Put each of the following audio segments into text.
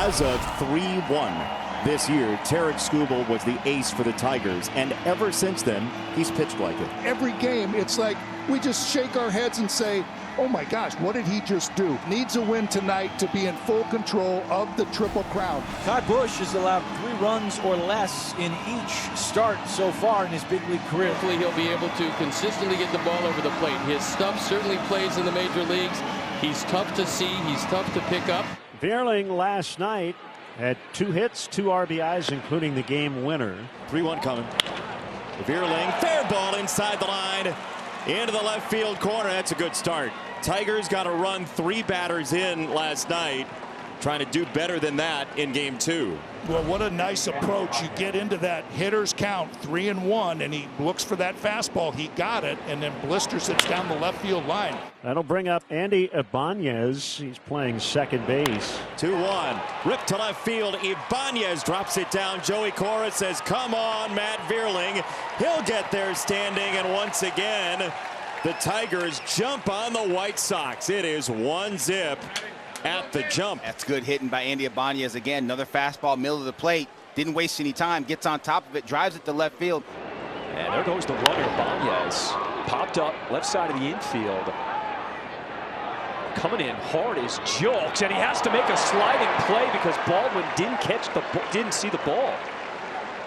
As of 3-1 this year, Tarik Skubal was the ace for the Tigers, and ever since then, he's pitched like it. Every game, it's like we just shake our heads and say, oh my gosh, what did he just do? Needs a win tonight to be in full control of the Triple Crown. Kyle Busch has allowed 3 runs or less in each start so far in his big league career. Hopefully he'll be able to consistently get the ball over the plate. His stuff certainly plays in the major leagues. He's tough to see. He's tough to pick up. Vierling last night had 2 hits, 2 RBIs, including the game winner. 3-1 coming. Vierling, fair ball inside the line. Into the left field corner. That's a good start. Tigers got to run 3 batters in last night. Trying to do better than that in game 2. Well, what a nice approach. You get into that hitter's count, 3-1, and he looks for that fastball. He got it, and then blisters it down the left field line. That'll bring up Andy Ibanez. He's playing second base. 2-1. Ripped to left field. Ibanez drops it down. Joey Cora says, come on, Matt Vierling. He'll get there standing, and once again, the Tigers jump on the White Sox. It is 1-0 at the jump. That's good hitting by Andy Ibanez again. Another fastball, middle of the plate. Didn't waste any time. Gets on top of it, drives it to left field. And there goes the runner. Ibanez popped up left side of the infield. Coming in hard is Jokes, and he has to make a sliding play because Baldwin didn't see the ball.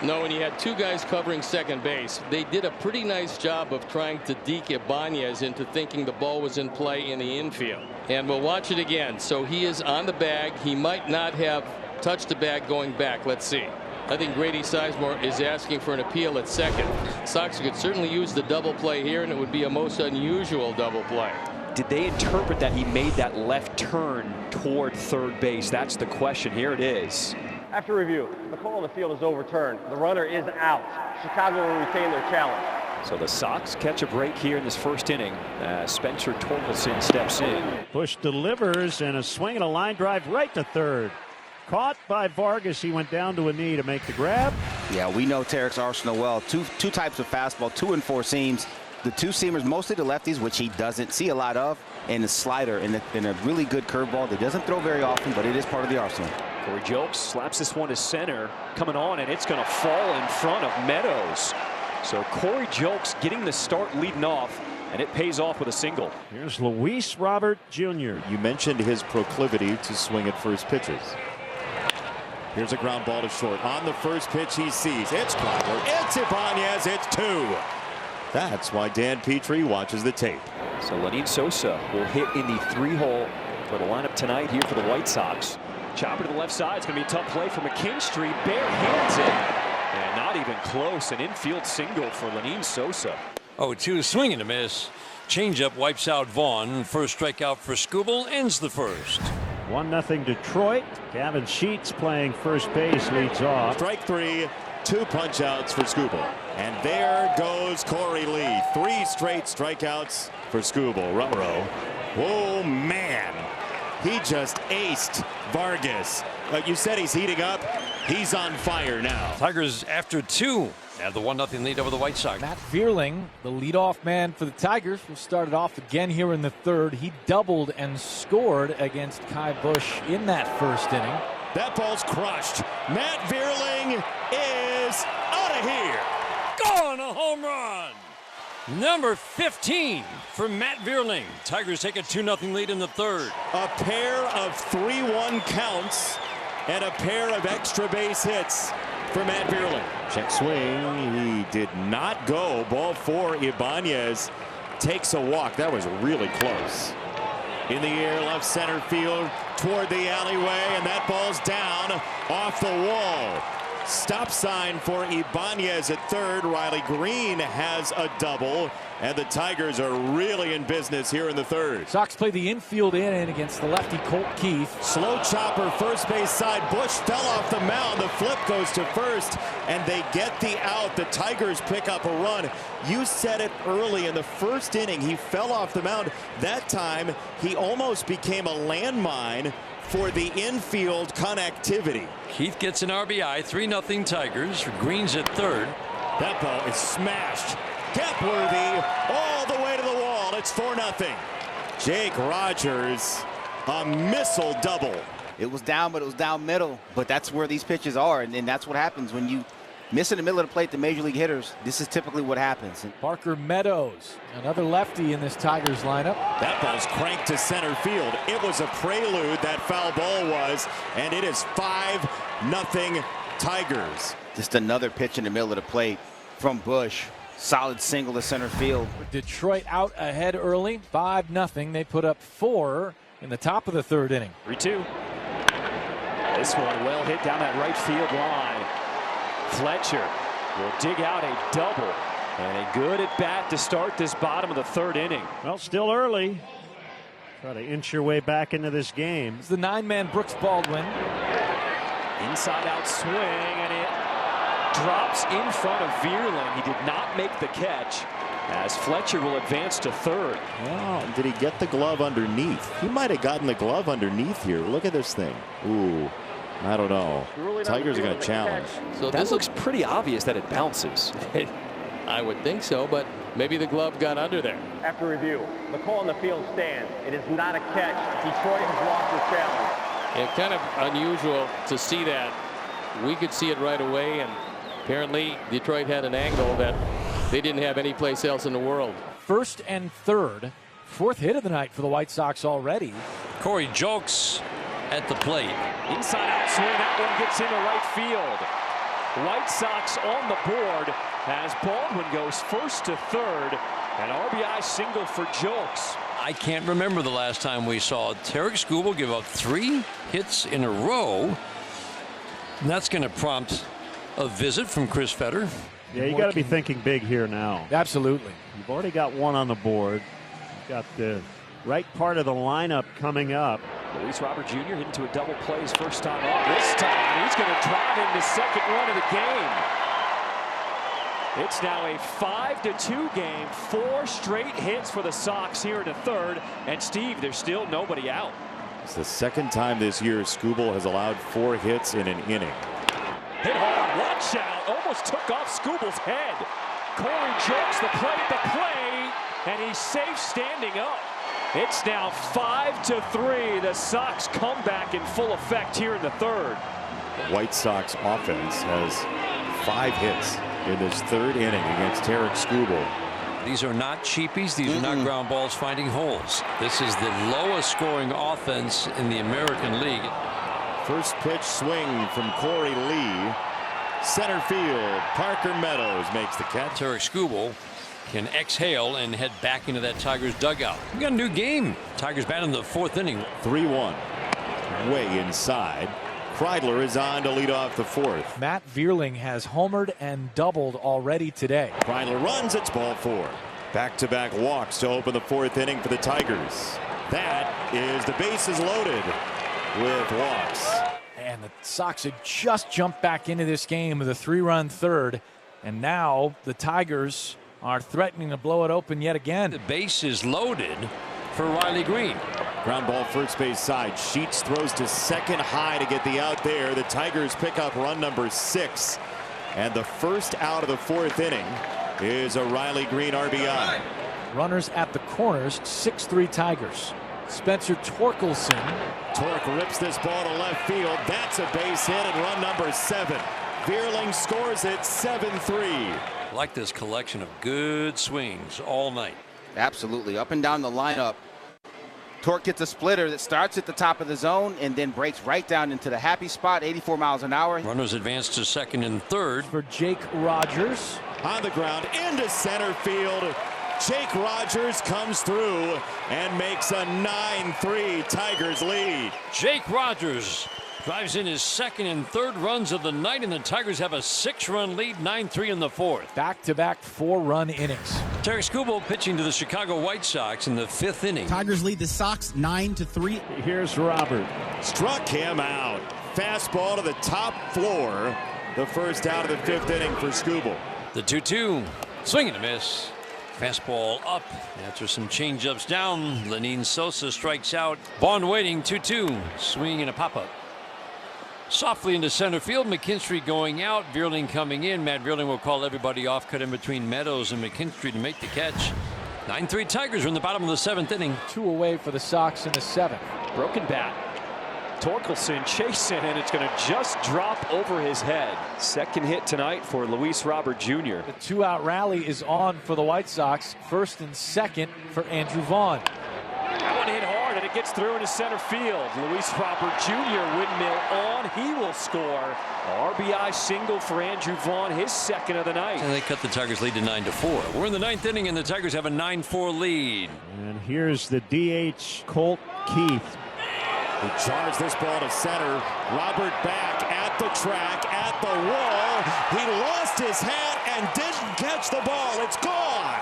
No, and he had 2 guys covering second base. They did a pretty nice job of trying to deke Ibanez into thinking the ball was in play in the infield. And we'll watch it again. So he is on the bag. He might not have touched the bag going back. Let's see. I think Grady Sizemore is asking for an appeal at second. Sox could certainly use the double play here, and it would be a most unusual double play. Did they interpret that he made that left turn toward third base? That's the question. Here it is. After review, the call on the field is overturned. The runner is out. Chicago will retain their challenge. So the Sox catch a break here in this first inning. Spencer Torkelson steps in. Busch delivers, and a swing and a line drive right to third. Caught by Vargas. He went down to a knee to make the grab. Yeah, we know Tarik's arsenal well. Two types of fastball, 2 and 4 seams. The 2 seamers, mostly the lefties, which he doesn't see a lot of, and the slider and a really good curveball that doesn't throw very often, but it is part of the arsenal. Corey Jokes slaps this one to center, coming on, and it's going to fall in front of Meadows. So Corey Jokes getting the start leading off, and it pays off with a single. Here's Luis Robert Jr. You mentioned his proclivity to swing at first pitches. Here's a ground ball to short. On the first pitch he sees. It's Clyber. It's Ibanez. It's 2. That's why Dan Petrie watches the tape. So Lenin Sosa will hit in the 3-hole for the lineup tonight here for the White Sox. Chopper to the left side. It's going to be a tough play for McKinstry. Bare hands it. And not even close. An infield single for Lenin Sosa. 0-2 swing and a miss. Changeup wipes out Vaughn. First strikeout for Skubal ends the first. 1-0 Detroit. Gavin Sheets playing first base, leads off. Strike 3. 2 punch outs for Skubal. And there goes Corey Lee. 3 straight strikeouts for Skubal. Ruh-roh. Oh, man. He just aced Vargas. Like you said, he's heating up. He's on fire now. Tigers after 2 have the 1-0 lead over the White Sox. Matt Vierling, the leadoff man for the Tigers, will start it off again here in the 3rd. He doubled and scored against Kyle Busch in that first inning. That ball's crushed. Matt Vierling is out of here. Gone, a home run. Number 15 for Matt Vierling. Tigers take a 2-0 lead in the 3rd. A pair of 3-1 counts and a pair of extra base hits for Matt Vierling. Check swing. He did not go. Ball 4. Ibanez takes a walk. That was really close. In the air, left center field toward the alleyway, and that ball's down off the wall. Stop sign for Ibanez at 3rd. Riley Green has a double, and the Tigers are really in business here in the 3rd. Sox play the infield in against the lefty Colt Keith. Slow chopper, first base side. Busch fell off the mound. The flip goes to first, and they get the out. The Tigers pick up a run. You said it early in the first inning. He fell off the mound. That time, he almost became a landmine for the infield connectivity. Keith gets an RBI. 3-0 Tigers. Green's at 3rd. That ball is smashed. Gapworthy all the way to the wall. It's 4-0. Jake Rogers A missile double. It was down, but it was down middle. But that's where these pitches are, and that's what happens when you miss in the middle of the plate. The major league hitters, this is typically what happens. Parker Meadows, another lefty in this Tigers lineup. That ball's cranked to center field. It was a prelude, that foul ball was, and it is 5-0 Tigers. Just another pitch in the middle of the plate from Bush. Solid single to center field. Detroit out ahead early, 5-0. They put up 4 in the top of the third inning. 3-2. This one well hit down that right field line. Fletcher will dig out a double, and a good at bat to start this bottom of the third inning. Well, still early. Try to inch your way back into this game. It's the 9-man Brooks Baldwin. Inside out swing, and it drops in front of Vierling. He did not make the catch, as Fletcher will advance to third. Well, did he get the glove underneath? He might have gotten the glove underneath here. Look at this thing. Ooh, I don't know. Tigers are going to challenge. So That looks pretty obvious that it bounces. I would think so, but maybe the glove got under there. After review, the call on the field stands. It is not a catch. Detroit has lost their challenge. And kind of unusual to see that. We could see it right away, and apparently Detroit had an angle that they didn't have any place else in the world. First and third. 4th hit of the night for the White Sox already. Corey Jokes at the plate. Inside out swing, that one gets into right field. White Sox on the board as Baldwin goes first to third. An RBI single for Jokes. I can't remember the last time we saw Tarik Skubal give up 3 hits in a row. And that's going to prompt a visit from Chris Fetter. Yeah, you got to be thinking big here now. Absolutely. You've already got one on the board. You've got the right part of the lineup coming up. Luis Robert Jr. into a double play his first time up. This time he's going to drive in the second run of the game. It's now a 5-2 game. 4 straight hits for the Sox here in the third. And Steve, there's still nobody out. It's the second time this year Skubal has allowed 4 hits in an inning. Hit hard, watch out, almost took off Skubal's head. Corey Jokes the play, and he's safe standing up. It's now 5-3. The Sox come back in full effect here in the third. The White Sox offense has 5 hits in this third inning against Tarik Skubal. These are not cheapies. These are not ground balls finding holes. This is the lowest scoring offense in the American League. First pitch swing from Corey Lee. Center field. Parker Meadows makes the catch. Tarik Skubal can exhale and head back into that Tigers dugout. We got a new game. Tigers bat in the 4th inning. 3-1. Way inside. Kreidler is on to lead off the 4th. Matt Vierling has homered and doubled already today. Kreidler runs. It's ball 4. Back-to-back walks to open the 4th inning for the Tigers. That is the bases loaded with walks. And the Sox had just jumped back into this game with a 3-run third. And now the Tigers are threatening to blow it open yet again. The base is loaded for Riley Green. Ground ball first base side. Sheets throws to second high to get the out there. The Tigers pick up run number 6. And the first out of the 4th inning is a Riley Green RBI. Runners at the corners, 6-3 Tigers. Spencer Torkelson. Tork rips this ball to left field. That's a base hit and run number 7. Vierling scores it 7-3. Like this collection of good swings all night. Absolutely. Up and down the lineup. Tork gets a splitter that starts at the top of the zone and then breaks right down into the happy spot, 84 miles an hour. Runners advance to second and third. For Jake Rogers. On the ground into center field. Jake Rogers comes through and makes a 9-3 Tigers lead. Jake Rogers drives in his second and third runs of the night, and the Tigers have a 6-run lead, 9-3 in the 4th. Back-to-back 4-run innings. Tarik Skubal pitching to the Chicago White Sox in the 5th inning. Tigers lead the Sox 9-3. Here's Robert. Struck him out. Fastball to the top floor. The first out of the 5th inning for Skubal. The 2-2. Swing and a miss. Fastball up after some changeups down. Lenine Sosa strikes out. Bond waiting. 2-2. Swing and a pop-up. Softly into center field. McKinstry going out. Vierling coming in. Matt Vierling will call everybody off. Cut in between Meadows and McKinstry to make the catch. 9-3 Tigers are in the bottom of the 7th inning. 2 away for the Sox in the 7th. Broken bat. Torkelson chasing, and it's going to just drop over his head. Second hit tonight for Luis Robert Jr. The two-out rally is on for the White Sox. First and second for Andrew Vaughn. That one hit hard, and it gets through into center field. Luis Robert Jr. windmill on. He will score. RBI single for Andrew Vaughn, his second of the night. And they cut the Tigers' lead to 9-4. We're in the 9th inning, and the Tigers have a 9-4 lead. And here's the DH, Colt Keith. He charged this ball to center. Robert back at the track, at the wall. He lost his hat and didn't catch the ball. It's gone.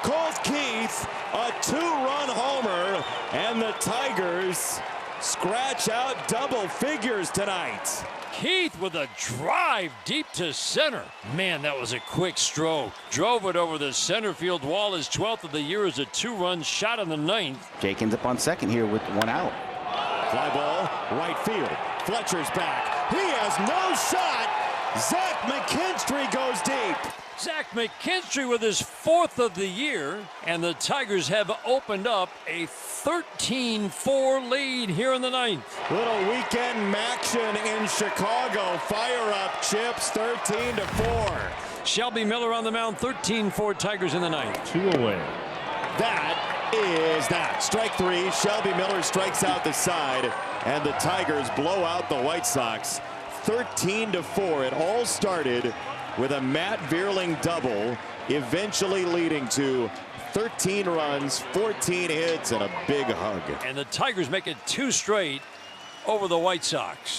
Colt Keith, a 2-run homer, and the Tigers scratch out double figures tonight. Keith with a drive deep to center. Man, that was a quick stroke. Drove it over the center field wall. His 12th of the year is a 2-run shot in the 9th. Jenkins up on second here with 1 out. Fly ball, right field. Fletcher's back. He has no shot. Zach McKinstry goes deep. Zach McKinstry with his 4th of the year, and the Tigers have opened up a 13-4 lead here in the 9th. Little weekend action in Chicago. Fire up Chips, 13-4. Shelby Miller on the mound, 13-4 Tigers in the 9th. 2 away. That is that. Strike 3. Shelby Miller strikes out the side, and the Tigers blow out the White Sox 13-4. It all started with a Matt Vierling double, eventually leading to 13 runs, 14 hits, and a big hug. And the Tigers make it 2 straight over the White Sox.